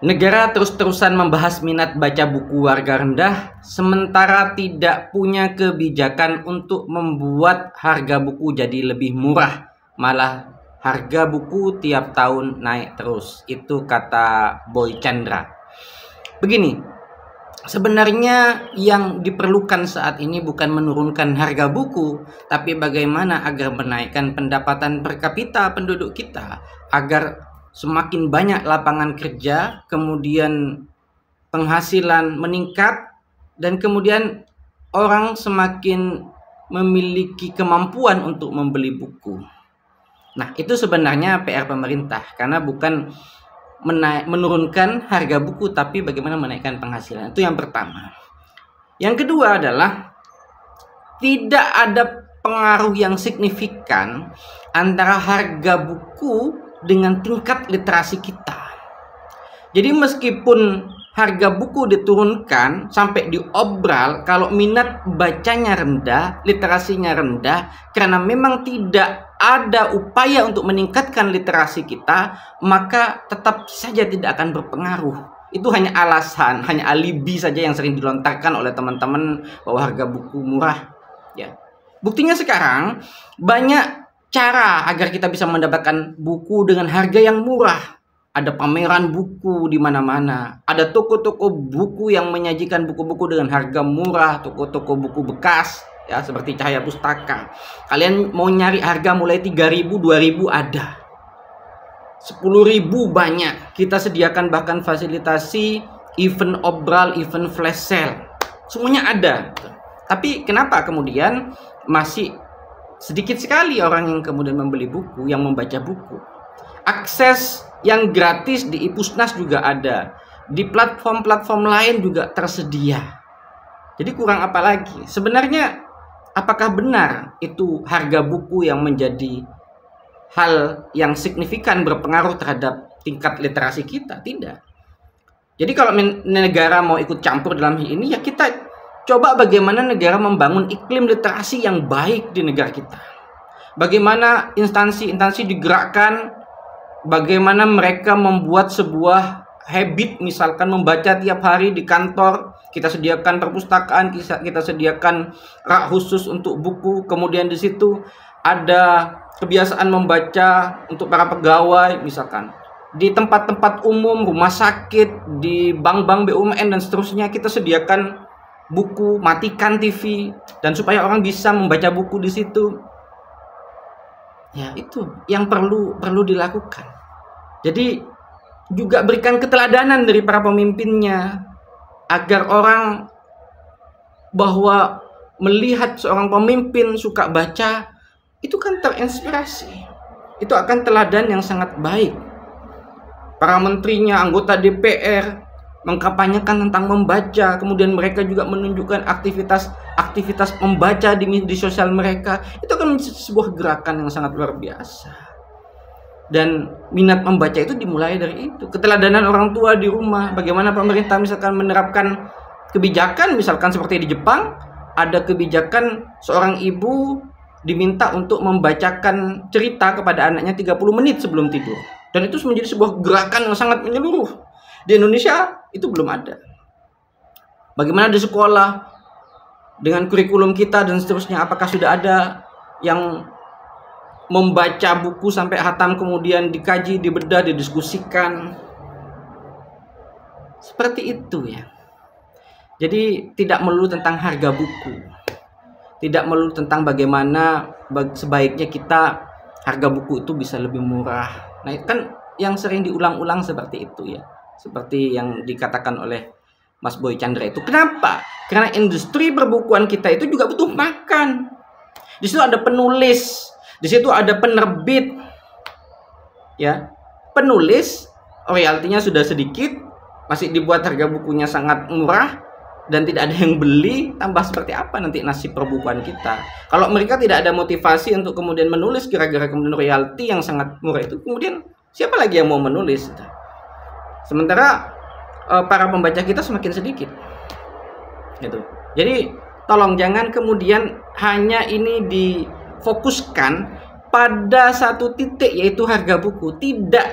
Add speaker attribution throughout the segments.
Speaker 1: Negara terus-terusan membahas minat baca buku warga rendah, sementara tidak punya kebijakan untuk membuat harga buku jadi lebih murah. Malah harga buku tiap tahun naik terus. Itu kata Boy Chandra. Begini, sebenarnya yang diperlukan saat ini bukan menurunkan harga buku, tapi bagaimana agar menaikkan pendapatan per kapita penduduk kita, agar semakin banyak lapangan kerja, kemudian penghasilan meningkat, dan kemudian orang semakin memiliki kemampuan untuk membeli buku. Nah, itu sebenarnya PR pemerintah, karena bukan menurunkan harga buku, tapi bagaimana menaikkan penghasilan. Itu yang pertama. Yang kedua adalah tidak ada pengaruh yang signifikan antara harga buku dengan tingkat literasi kita. Jadi meskipun harga buku diturunkan sampai diobral, kalau minat bacanya rendah, literasinya rendah, karena memang tidak ada upaya untuk meningkatkan literasi kita, maka tetap saja tidak akan berpengaruh. Itu hanya alasan, hanya alibi saja yang sering dilontarkan oleh teman-teman bahwa harga buku murah. Ya, buktinya sekarang banyak cara agar kita bisa mendapatkan buku dengan harga yang murah. Ada pameran buku di mana-mana. Ada toko-toko buku yang menyajikan buku-buku dengan harga murah, toko-toko buku bekas, ya seperti Cahaya Pustaka. Kalian mau nyari harga mulai 3.000, 2.000 ada. 10.000 banyak. Kita sediakan bahkan fasilitasi event obral, event flash sale. Semuanya ada. Tapi kenapa kemudian masih sedikit sekali orang yang kemudian membeli buku, yang membaca buku? Akses yang gratis di Ipusnas juga ada, di platform-platform lain juga tersedia. Jadi kurang apa lagi? Sebenarnya apakah benar itu harga buku yang menjadi hal yang signifikan berpengaruh terhadap tingkat literasi kita? Tidak. Jadi kalau negara mau ikut campur dalam hal ini, ya kita coba bagaimana negara membangun iklim literasi yang baik di negara kita. Bagaimana instansi-instansi digerakkan, bagaimana mereka membuat sebuah habit, misalkan membaca tiap hari di kantor. Kita sediakan perpustakaan, kita sediakan rak khusus untuk buku. Kemudian di situ ada kebiasaan membaca untuk para pegawai, misalkan di tempat-tempat umum, rumah sakit, di bank-bank BUMN dan seterusnya, kita sediakan buku, matikan TV, dan supaya orang bisa membaca buku di situ. Ya, itu yang perlu dilakukan. Jadi juga berikan keteladanan dari para pemimpinnya, agar orang bahwa melihat seorang pemimpin suka baca itu kan terinspirasi. Itu akan teladan yang sangat baik. Para menterinya, anggota DPR mengkampanyekan tentang membaca, kemudian mereka juga menunjukkan aktivitas membaca di sosial mereka. Itu akan menjadi sebuah gerakan yang sangat luar biasa. Dan minat membaca itu dimulai dari itu. Keteladanan orang tua di rumah. Bagaimana pemerintah misalkan menerapkan kebijakan, misalkan seperti di Jepang, ada kebijakan seorang ibu diminta untuk membacakan cerita kepada anaknya 30 menit sebelum tidur. Dan itu menjadi sebuah gerakan yang sangat menyeluruh. Di Indonesia itu belum ada. Bagaimana di sekolah dengan kurikulum kita dan seterusnya, apakah sudah ada yang membaca buku sampai hatam, kemudian dikaji, dibedah, didiskusikan? Seperti itu ya. Jadi tidak melulu tentang harga buku, tidak melulu tentang bagaimana sebaiknya kita harga buku itu bisa lebih murah. Nah, itu kan yang sering diulang-ulang seperti itu ya. Seperti yang dikatakan oleh Mas Boy Chandra itu. Kenapa? Karena industri perbukuan kita itu juga butuh makan. Di situ ada penulis, di situ ada penerbit, ya. Penulis royaltinya sudah sedikit, masih dibuat harga bukunya sangat murah, dan tidak ada yang beli. Tambah seperti apa nanti nasib perbukuan kita? Kalau mereka tidak ada motivasi untuk kemudian menulis, gara-gara kemudian royalti yang sangat murah itu, kemudian siapa lagi yang mau menulis? Sementara para pembaca kita semakin sedikit, gitu. Jadi tolong jangan kemudian hanya ini difokuskan pada satu titik, yaitu harga buku. Tidak.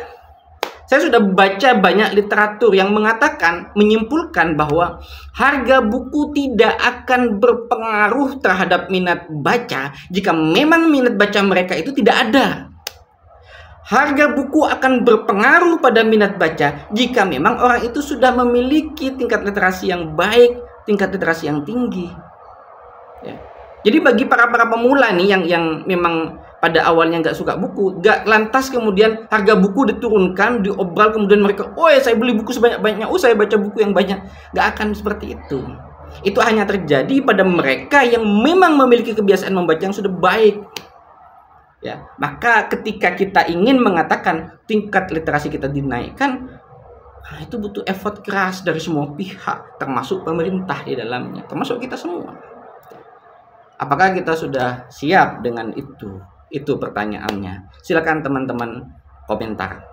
Speaker 1: Saya sudah baca banyak literatur yang mengatakan, menyimpulkan bahwa harga buku tidak akan berpengaruh terhadap minat baca jika memang minat baca mereka itu tidak ada. Harga buku akan berpengaruh pada minat baca jika memang orang itu sudah memiliki tingkat literasi yang baik, tingkat literasi yang tinggi. Ya. Jadi bagi para pemula nih yang memang pada awalnya nggak suka buku, nggak lantas kemudian harga buku diturunkan, diobral, kemudian mereka, oh ya saya beli buku sebanyak-banyaknya, oh saya baca buku yang banyak. Nggak akan seperti itu. Itu hanya terjadi pada mereka yang memang memiliki kebiasaan membaca yang sudah baik. Ya, maka ketika kita ingin mengatakan tingkat literasi kita dinaikkan, itu butuh effort keras dari semua pihak, termasuk pemerintah di dalamnya, termasuk kita semua. Apakah kita sudah siap dengan itu? Itu pertanyaannya. Silakan teman-teman komentar.